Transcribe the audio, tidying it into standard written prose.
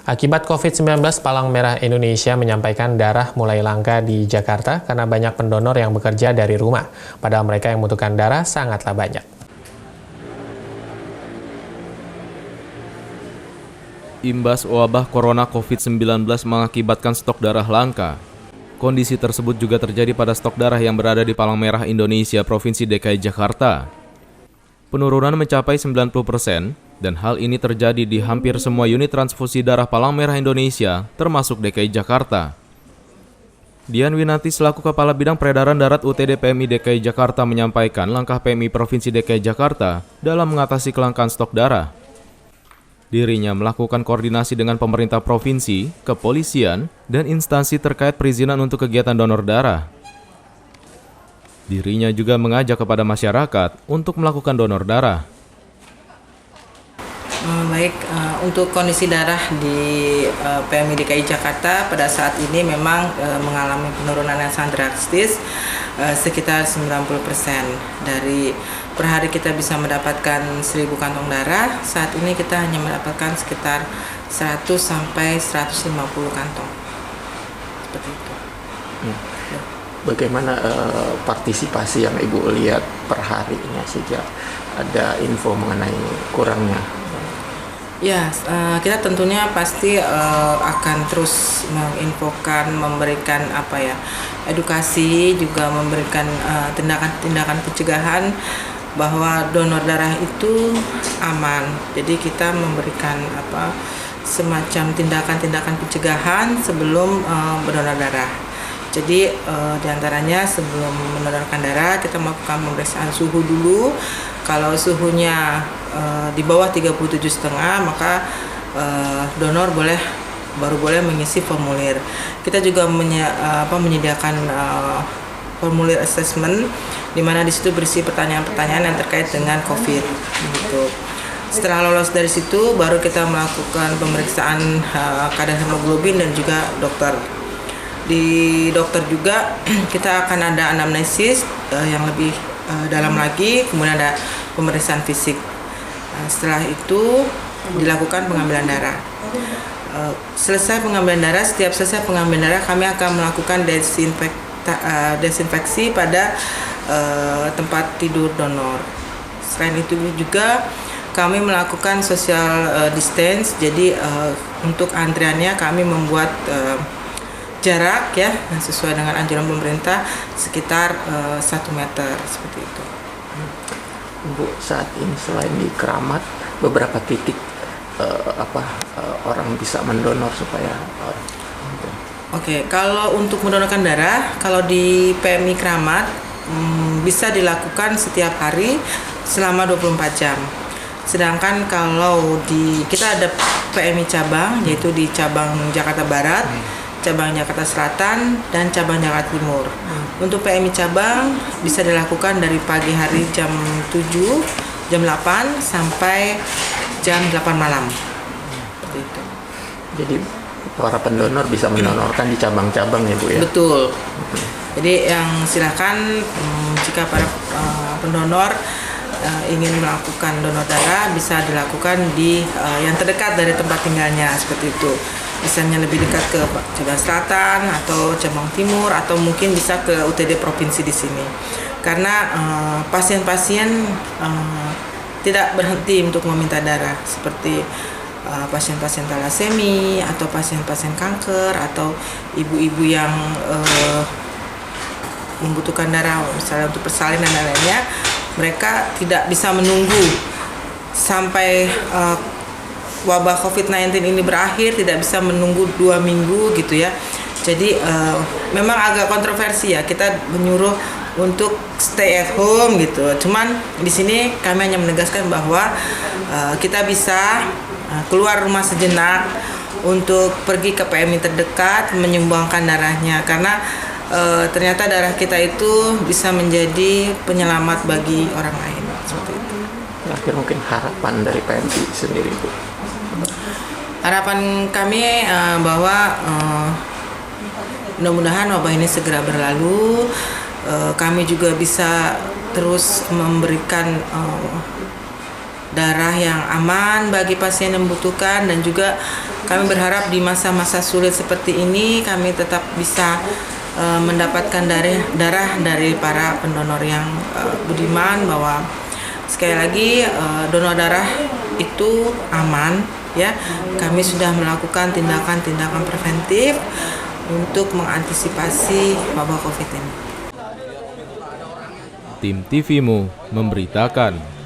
Akibat COVID-19, Palang Merah Indonesia menyampaikan darah mulai langka di Jakarta karena banyak pendonor yang bekerja dari rumah. Padahal mereka yang membutuhkan darah sangatlah banyak. Imbas wabah corona COVID-19 mengakibatkan stok darah langka. Kondisi tersebut juga terjadi pada stok darah yang berada di Palang Merah Indonesia Provinsi DKI Jakarta. Penurunan mencapai 90%, dan hal ini terjadi di hampir semua unit transfusi darah Palang Merah Indonesia, termasuk DKI Jakarta. Dian Winanti selaku Kepala Bidang Peredaran Darat UTD PMI DKI Jakarta menyampaikan langkah PMI Provinsi DKI Jakarta dalam mengatasi kelangkaan stok darah. Dirinya melakukan koordinasi dengan pemerintah provinsi, kepolisian, dan instansi terkait perizinan untuk kegiatan donor darah. Dirinya juga mengajak kepada masyarakat untuk melakukan donor darah. Untuk kondisi darah di PMI DKI Jakarta pada saat ini memang mengalami penurunan yang sangat drastis, sekitar 90%. Dari per hari kita bisa mendapatkan 1.000 kantong darah, saat ini kita hanya mendapatkan sekitar 100 sampai 150 kantong. Seperti itu. Bagaimana partisipasi yang Ibu lihat per harinya sejak ada info mengenai kurangnya? Ya, kita tentunya pasti akan terus menginfokan, memberikan edukasi, juga memberikan tindakan-tindakan pencegahan bahwa donor darah itu aman. Jadi kita memberikan semacam tindakan-tindakan pencegahan sebelum berdonor darah. Jadi diantaranya sebelum mendonorkan darah kita melakukan pemeriksaan suhu dulu. Kalau suhunya di bawah 37,5 maka donor baru boleh mengisi formulir. Kita juga menyediakan formulir assessment di mana di situ berisi pertanyaan-pertanyaan yang terkait dengan COVID. Gitu. Setelah lolos dari situ baru kita melakukan pemeriksaan kadar hemoglobin dan juga dokter. Di dokter juga kita akan ada anamnesis yang lebih dalam lagi, kemudian ada pemeriksaan fisik. Setelah itu dilakukan pengambilan darah. Setiap selesai pengambilan darah kami akan melakukan desinfeksi pada tempat tidur donor. Selain itu juga kami melakukan social distance. Jadi untuk antriannya kami membuat jarak sesuai dengan anjuran pemerintah sekitar 1 meter seperti itu. Bu, saat ini selain di Keramat, beberapa titik orang bisa mendonor supaya. Oke, kalau untuk mendonorkan darah, kalau di PMI Keramat bisa dilakukan setiap hari selama 24 jam. Sedangkan kalau kita ada PMI cabang, yaitu di cabang Jakarta Barat, cabang Jakarta Selatan, dan cabang Jakarta Timur. Untuk PMI cabang bisa dilakukan dari pagi hari jam 7, jam 8 sampai jam 8 malam. Seperti itu. Jadi para pendonor bisa mendonorkan di cabang-cabang ya Bu ya? Betul. Jadi yang silakan jika para pendonor ingin melakukan donor darah bisa dilakukan di yang terdekat dari tempat tinggalnya seperti itu. Misalnya lebih dekat ke cabang selatan atau cabang timur atau mungkin bisa ke UTD provinsi di sini. Karena pasien-pasien tidak berhenti untuk meminta darah seperti pasien-pasien talasemi atau pasien-pasien kanker atau ibu-ibu yang membutuhkan darah misalnya untuk persalinan dan lainnya. Mereka tidak bisa menunggu sampai wabah COVID-19 ini berakhir, tidak bisa menunggu 2 minggu gitu ya. Jadi memang agak kontroversi ya, kita menyuruh untuk stay at home gitu. Cuman di sini kami hanya menegaskan bahwa kita bisa keluar rumah sejenak untuk pergi ke PMI terdekat menyumbangkan darahnya karena ternyata darah kita itu bisa menjadi penyelamat bagi orang lain seperti itu. Terakhir mungkin harapan dari PMI sendiri Bu. Harapan kami bahwa mudah-mudahan wabah ini segera berlalu. Kami juga bisa terus memberikan darah yang aman bagi pasien yang membutuhkan, dan juga kami berharap di masa-masa sulit seperti ini kami tetap bisa mendapatkan darah dari para pendonor yang budiman, bahwa sekali lagi donor darah itu aman ya. Kami sudah melakukan tindakan-tindakan preventif untuk mengantisipasi wabah Covid ini. Tim TVMU memberitakan.